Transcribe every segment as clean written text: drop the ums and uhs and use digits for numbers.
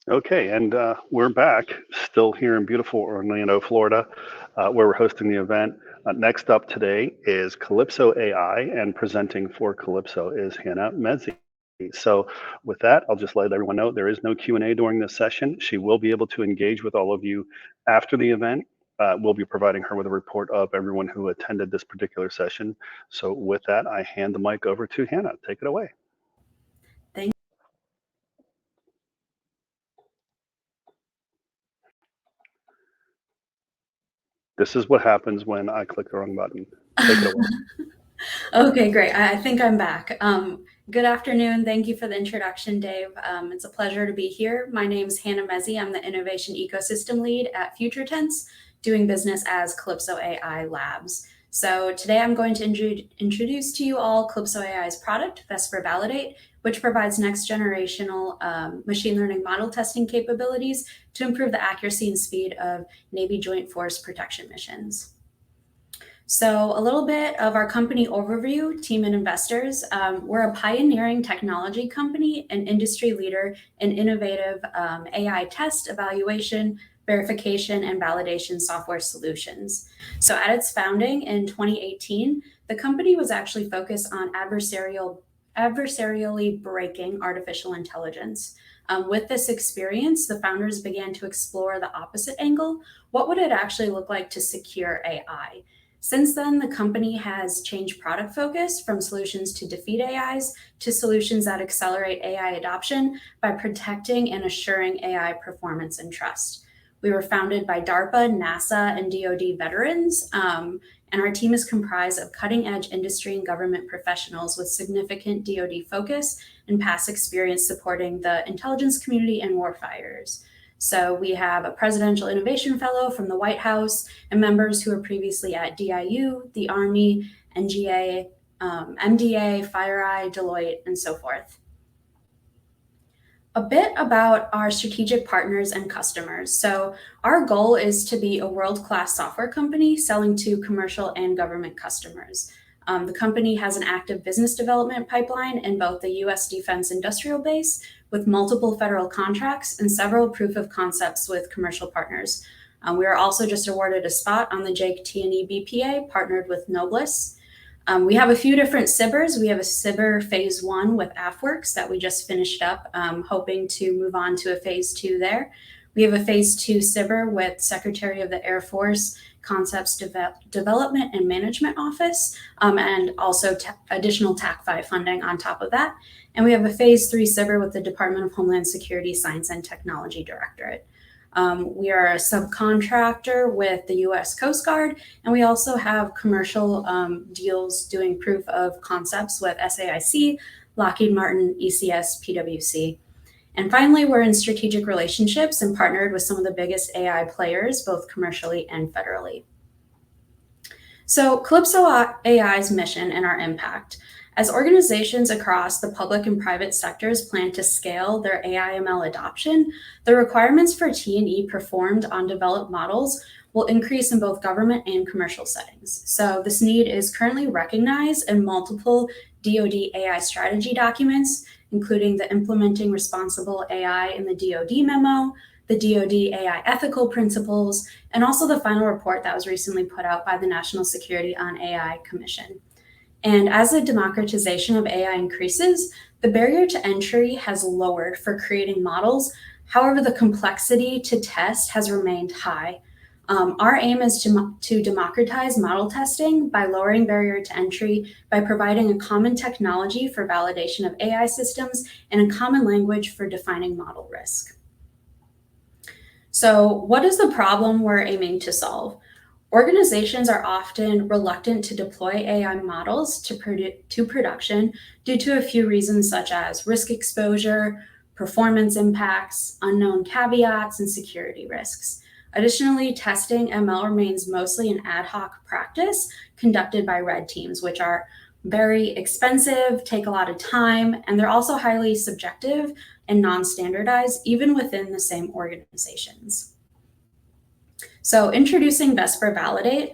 Okay, and we're back, still here in beautiful Orlando, Florida, where we're hosting the event. Next up today is Calypso AI, and presenting for Calypso is Hannah Mezzi. So with that, I'll just let everyone know there is no Q&A during this session. She will be able to engage with all of you after the event. We'll be providing her with a report of everyone who attended this particular session. So with that, I hand the mic over to Hannah. Take it away. Thank This is what happens when I click the wrong button. Take it away. Okay, great. I think I'm back. Good afternoon. Thank you for the introduction, Dave. It's a pleasure to be here. My name is Hannah Mezzi. I'm the Innovation Ecosystem Lead at Future Tense, doing business as Calypso AI Labs. So today I'm going to introduce to you all Calypso AI's product, Vesper Validate, which provides next generational machine learning model testing capabilities to improve the accuracy and speed of Navy Joint Force protection missions. So a little bit of our company overview, team and investors. We're a pioneering technology company, an industry leader in innovative AI test, evaluation, verification, and validation software solutions. So at its founding in 2018, the company was actually focused on adversarially breaking artificial intelligence. With this experience, the founders began to explore the opposite angle. What would it actually look like to secure AI? Since then, the company has changed product focus from solutions to defeat AIs to solutions that accelerate AI adoption by protecting and assuring AI performance and trust. We were founded by DARPA, NASA, and DoD veterans, and our team is comprised of cutting-edge industry and government professionals with significant DoD focus and past experience supporting the intelligence community and warfighters. So we have a Presidential Innovation Fellow from the White House and members who were previously at DIU, the Army, NGA, MDA, FireEye, Deloitte, and so forth. A bit about our strategic partners and customers. So our goal is to be a world-class software company selling to commercial and government customers. The company has an active business development pipeline in both the U.S. defense industrial base with multiple federal contracts and several proof of concepts with commercial partners. We are also just awarded a spot on the Jake T&E BPA, partnered with Noblis. We have a few different SIBRs. We have a SIBR phase 1 with AFWorks that we just finished up, hoping to move on to a phase 2 there. We have a phase 2 SIBR with Secretary of the Air Force Concepts Development and Management Office, and also additional TAC-5 funding on top of that. And we have a phase 3 SIBR with the Department of Homeland Security Science and Technology Directorate. We are a subcontractor with the U.S. Coast Guard, and we also have commercial deals doing proof of concepts with SAIC, Lockheed Martin, ECS, PwC. And finally, we're in strategic relationships and partnered with some of the biggest AI players, both commercially and federally. So Calypso AI's mission and our impact. As organizations across the public and private sectors plan to scale their AI/ML adoption, the requirements for T&E performed on developed models will increase in both government and commercial settings. So this need is currently recognized in multiple DoD AI strategy documents, including the Implementing Responsible AI in the DoD memo, the DoD AI ethical principles, and also the final report that was recently put out by the National Security on AI Commission. And as the democratization of AI increases, the barrier to entry has lowered for creating models. However, the complexity to test has remained high. Our aim is to democratize model testing by lowering barrier to entry by providing a common technology for validation of AI systems and a common language for defining model risk. So what is the problem we're aiming to solve? Organizations are often reluctant to deploy AI models to production due to a few reasons such as risk exposure, performance impacts, unknown caveats, and security risks. Additionally, testing ML remains mostly an ad hoc practice conducted by red teams, which are very expensive, take a lot of time, and they're also highly subjective and non-standardized, even within the same organizations. So introducing Vesper Validate,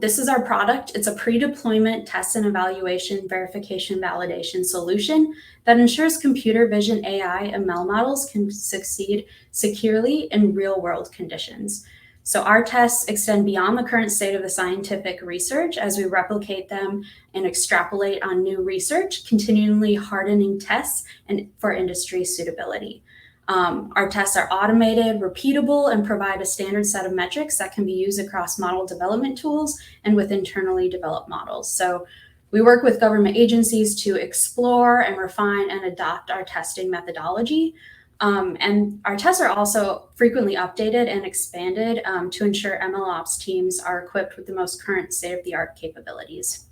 This is our product. It's a pre-deployment test and evaluation, verification, validation solution that ensures computer vision AI ML models can succeed securely in real-world conditions. So our tests extend beyond the current state of the scientific research as we replicate them and extrapolate on new research, continually hardening tests and for industry suitability. Our tests are automated, repeatable, and provide a standard set of metrics that can be used across model development tools and with internally developed models. So we work with government agencies to explore and refine and adopt our testing methodology. And our tests are also frequently updated and expanded to ensure MLOps teams are equipped with the most current state-of-the-art capabilities.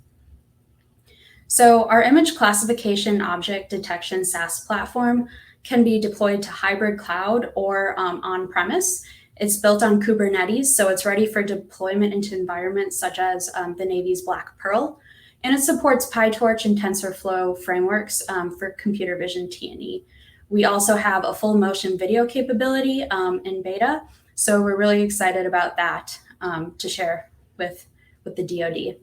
So our image classification object detection SaaS platform can be deployed to hybrid cloud or on-premise. It's built on Kubernetes, so it's ready for deployment into environments such as the Navy's Black Pearl. And it supports PyTorch and TensorFlow frameworks for computer vision T&E. We also have a full motion video capability in beta, so we're really excited about that to share with the DoD.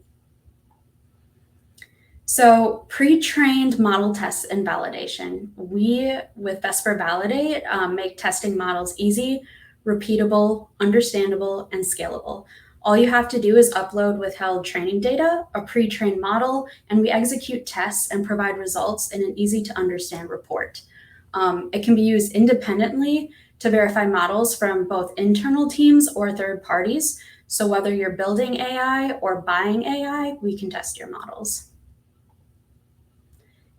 So pre-trained model tests and validation. We, with Vesper Validate, make testing models easy, repeatable, understandable, and scalable. All you have to do is upload withheld training data, a pre-trained model, and we execute tests and provide results in an easy-to-understand report. It can be used independently to verify models from both internal teams or third parties. So whether you're building AI or buying AI, we can test your models.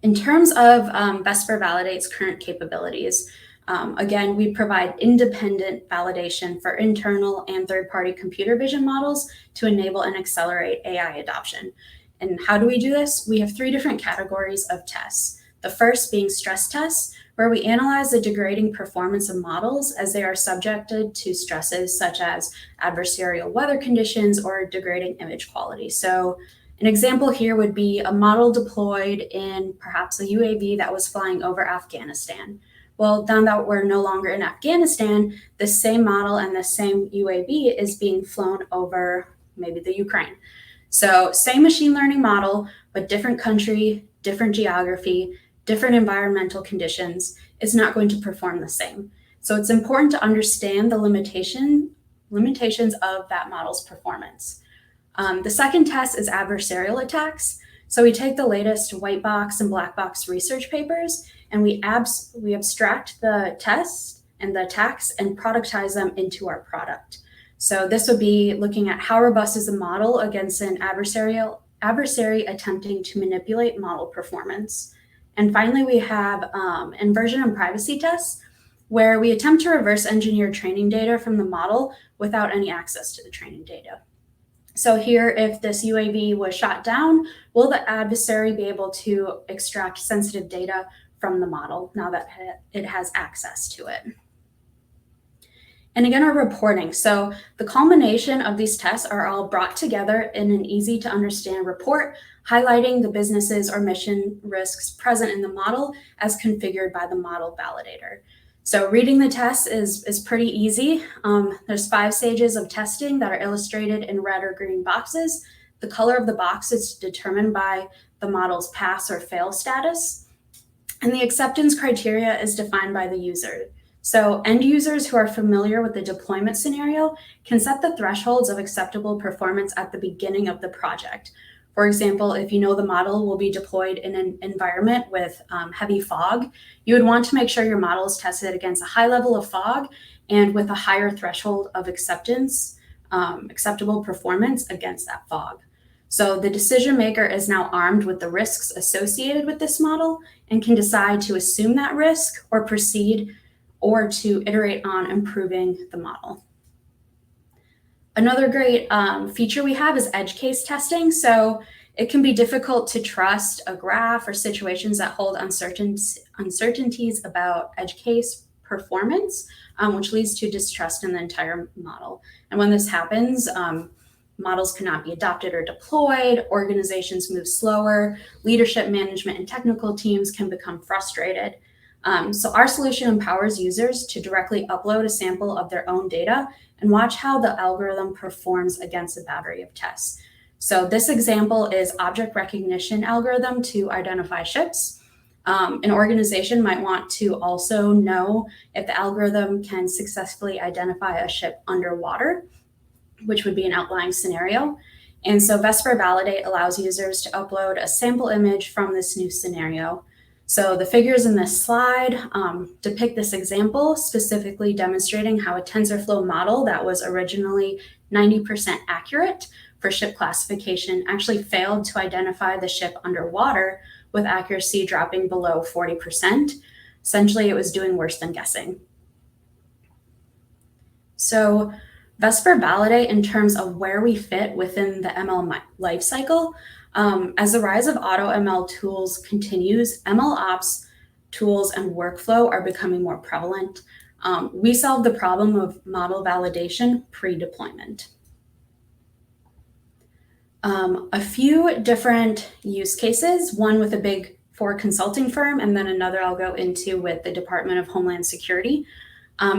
In terms of Vesper Validate's current capabilities, again, we provide independent validation for internal and third-party computer vision models to enable and accelerate AI adoption. And how do we do this? We have 3 different categories of tests. The first being stress tests, where we analyze the degrading performance of models as they are subjected to stresses such as adversarial weather conditions or degrading image quality. So an example here would be a model deployed in perhaps a UAV that was flying over Afghanistan. Well, now that we're no longer in Afghanistan, the same model and the same UAV is being flown over maybe the Ukraine. So same machine learning model, but different country, different geography, different environmental conditions, is not going to perform the same. So it's important to understand the limitations of that model's performance. The second test is adversarial attacks. So we take the latest white box and black box research papers and we abstract the tests and the attacks and productize them into our product. So this would be looking at how robust is the model against an adversary attempting to manipulate model performance. And finally, we have inversion and privacy tests, where we attempt to reverse engineer training data from the model without any access to the training data. So here, if this UAV was shot down, will the adversary be able to extract sensitive data from the model now that it has access to it? And again, our reporting. So the culmination of these tests are all brought together in an easy to understand report, highlighting the businesses or mission risks present in the model as configured by the model validator. So reading the test is pretty easy. There's 5 stages of testing that are illustrated in red or green boxes. The color of the box is determined by the model's pass or fail status. And the acceptance criteria is defined by the user. So end users who are familiar with the deployment scenario can set the thresholds of acceptable performance at the beginning of the project. For example, if you know the model will be deployed in an environment with heavy fog, you would want to make sure your model is tested against a high level of fog and with a higher threshold of acceptable performance against that fog. So the decision maker is now armed with the risks associated with this model and can decide to assume that risk or proceed or to iterate on improving the model. Another great feature we have is edge case testing. So it can be difficult to trust a graph or situations that hold uncertainties about edge case performance, which leads to distrust in the entire model. And when this happens, models cannot be adopted or deployed, organizations move slower, leadership, management, and technical teams can become frustrated. So our solution empowers users to directly upload a sample of their own data and watch how the algorithm performs against a battery of tests. So this example is object recognition algorithm to identify ships. An organization might want to also know if the algorithm can successfully identify a ship underwater, which would be an outlying scenario. And so Vesper Validate allows users to upload a sample image from this new scenario. So the figures in this slide depict this example, specifically demonstrating how a TensorFlow model that was originally 90% accurate for ship classification actually failed to identify the ship underwater, with accuracy dropping below 40%. Essentially, it was doing worse than guessing. So Vesper Validate, in terms of where we fit within the ML lifecycle, as the rise of auto ML tools continues, ML ops tools and workflow are becoming more prevalent. We solve the problem of model validation pre-deployment. A few different use cases, one with a big four consulting firm, and then another I'll go into with the Department of Homeland Security.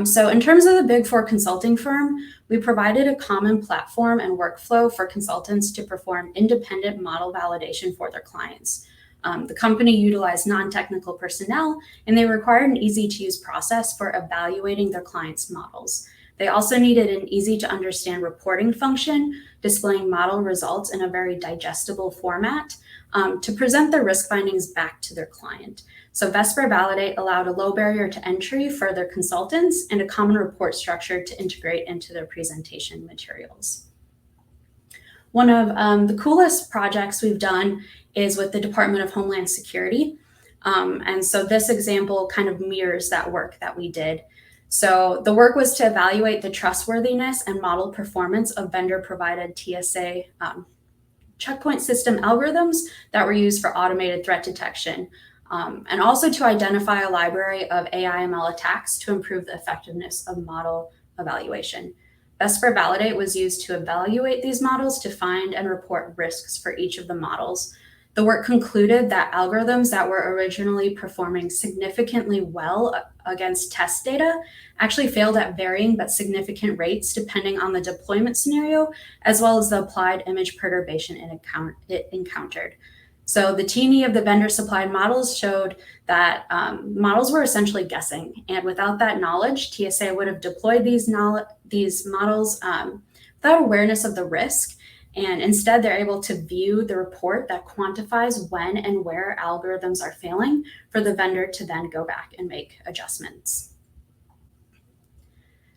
So in terms of the big four consulting firm, we provided a common platform and workflow for consultants to perform independent model validation for their clients. The company utilized non-technical personnel, and they required an easy-to-use process for evaluating their clients' models. They also needed an easy-to-understand reporting function, displaying model results in a very digestible format to present their risk findings back to their client. So Vesper Validate allowed a low barrier to entry for their consultants and a common report structure to integrate into their presentation materials. One of the coolest projects we've done is with the Department of Homeland Security. And so this example kind of mirrors that work that we did. So the work was to evaluate the trustworthiness and model performance of vendor-provided TSA checkpoint system algorithms that were used for automated threat detection, and also to identify a library of AI/ML attacks to improve the effectiveness of model evaluation. Vesper Validate was used to evaluate these models to find and report risks for each of the models. The work concluded that algorithms that were originally performing significantly well against test data actually failed at varying but significant rates depending on the deployment scenario, as well as the applied image perturbation it encountered. So the T&E of the vendor-supplied models showed that models were essentially guessing, and without that knowledge, TSA would have deployed these models without awareness of the risk. And instead, they're able to view the report that quantifies when and where algorithms are failing for the vendor to then go back and make adjustments.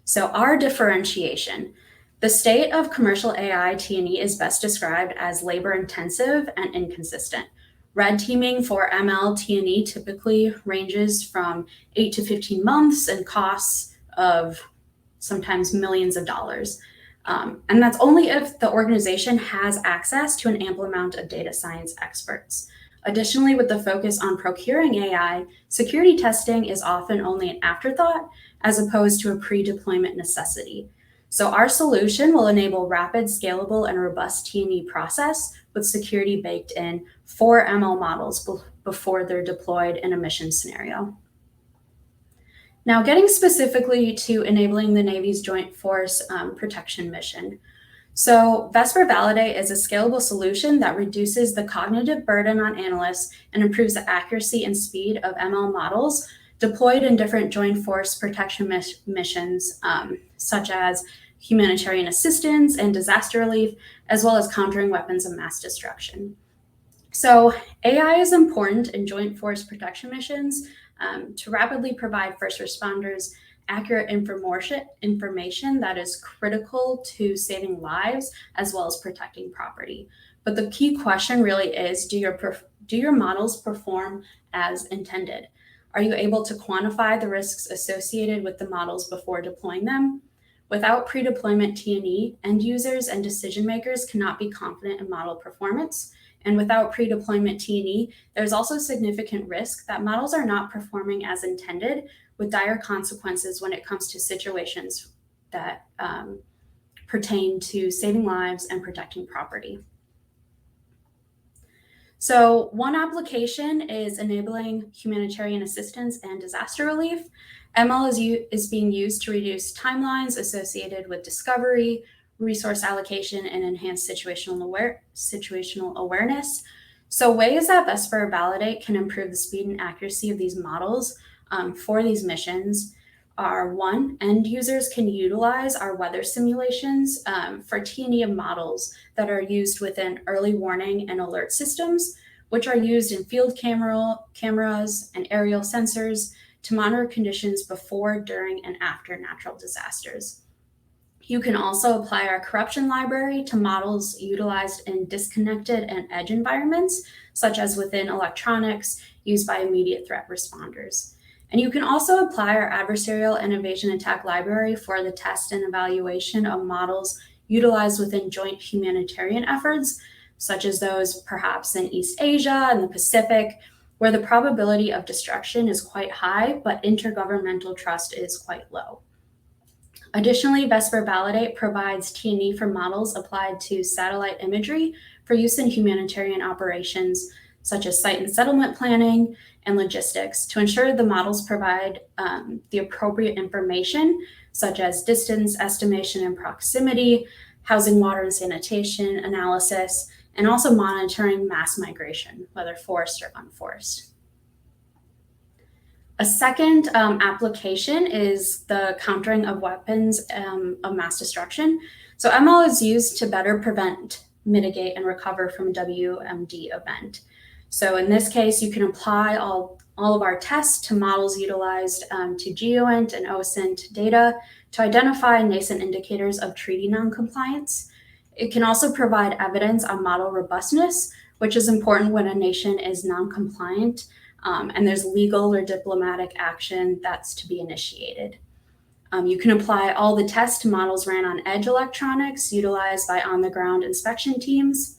So our differentiation. The state of commercial AI T&E is best described as labor-intensive and inconsistent. Red teaming for ML T&E typically ranges from 8 to 15 months and costs of sometimes millions of dollars. And that's only if the organization has access to an ample amount of data science experts. Additionally, with the focus on procuring AI, security testing is often only an afterthought as opposed to a pre-deployment necessity. So our solution will enable rapid, scalable, and robust T&E process with security baked in for ML models before they're deployed in a mission scenario. Now, getting specifically to enabling the Navy's Joint Force Protection mission. So Vesper Validate is a scalable solution that reduces the cognitive burden on analysts and improves the accuracy and speed of ML models deployed in different Joint Force Protection missions, such as humanitarian assistance and disaster relief, as well as countering weapons of mass destruction. So AI is important in Joint Force Protection missions to rapidly provide first responders accurate information that is critical to saving lives as well as protecting property. But the key question really is, do your models perform as intended? Are you able to quantify the risks associated with the models before deploying them? Without pre-deployment T&E, end users and decision makers cannot be confident in model performance. And without pre-deployment T&E, there's also significant risk that models are not performing as intended, with dire consequences when it comes to situations that pertain to saving lives and protecting property. So one application is enabling humanitarian assistance and disaster relief. ML is being used to reduce timelines associated with discovery, resource allocation, and enhance situational awareness. So ways that Vesper Validate can improve the speed and accuracy of these models for these missions are: one, end users can utilize our weather simulations for T&E of models that are used within early warning and alert systems, which are used in field cameras and aerial sensors to monitor conditions before, during, and after natural disasters. You can also apply our corruption library to models utilized in disconnected and edge environments, such as within electronics used by immediate threat responders. And you can also apply our adversarial and evasion attack library for the test and evaluation of models utilized within joint humanitarian efforts, such as those perhaps in East Asia and the Pacific, where the probability of destruction is quite high, but intergovernmental trust is quite low. Additionally, Vesper Validate provides T&E for models applied to satellite imagery for use in humanitarian operations, such as site and settlement planning and logistics, to ensure the models provide the appropriate information, such as distance estimation and proximity, housing, water, and sanitation analysis, and also monitoring mass migration, whether forced or unforced. A second application is the countering of weapons of mass destruction. So ML is used to better prevent, mitigate, and recover from a WMD event. So in this case, you can apply all of our tests to models utilized to GEOINT and OSINT data to identify nascent indicators of treaty noncompliance. It can also provide evidence on model robustness, which is important when a nation is noncompliant and there's legal or diplomatic action that's to be initiated. You can apply all the tests to models ran on edge electronics utilized by on-the-ground inspection teams.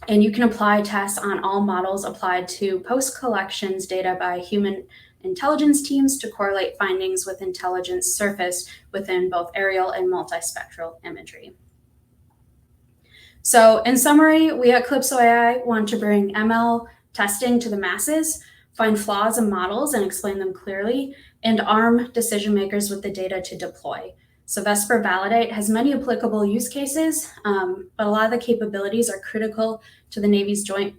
And you can apply tests on all models applied to post-collections data by human intelligence teams to correlate findings with intelligence surfaced within both aerial and multispectral imagery. So in summary, we at Calypso AI want to bring ML testing to the masses, find flaws in models and explain them clearly, and arm decision makers with the data to deploy. So Vesper Validate has many applicable use cases, but a lot of the capabilities are critical to the Navy's joint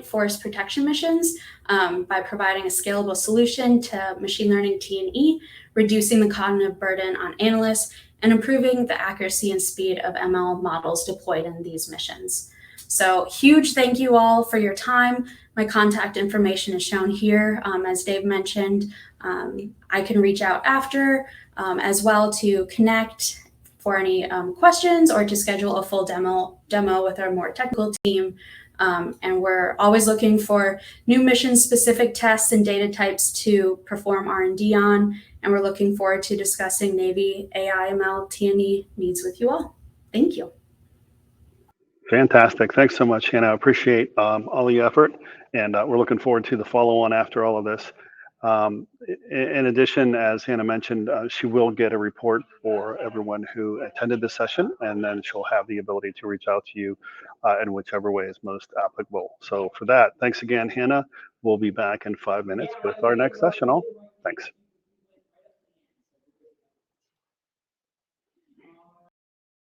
force protection missions by providing a scalable solution to machine learning T&E, reducing the cognitive burden on analysts, and improving the accuracy and speed of ML models deployed in these missions. So huge thank you all for your time. My contact information is shown here. As Dave mentioned, I can reach out after as well to connect for any questions or to schedule a full demo with our more technical team. And we're always looking for new mission-specific tests and data types to perform R&D on. And we're looking forward to discussing Navy AI, ML, T&E needs with you all. Thank you. Fantastic. Thanks so much, Hannah. I appreciate all the effort, and we're looking forward to the follow-on after all of this. In addition, as Hannah mentioned, she will get a report for everyone who attended the session, and then she'll have the ability to reach out to you in whichever way is most applicable. So for that, thanks again, Hannah. We'll be back in 5 minutes with our next session all. Thanks.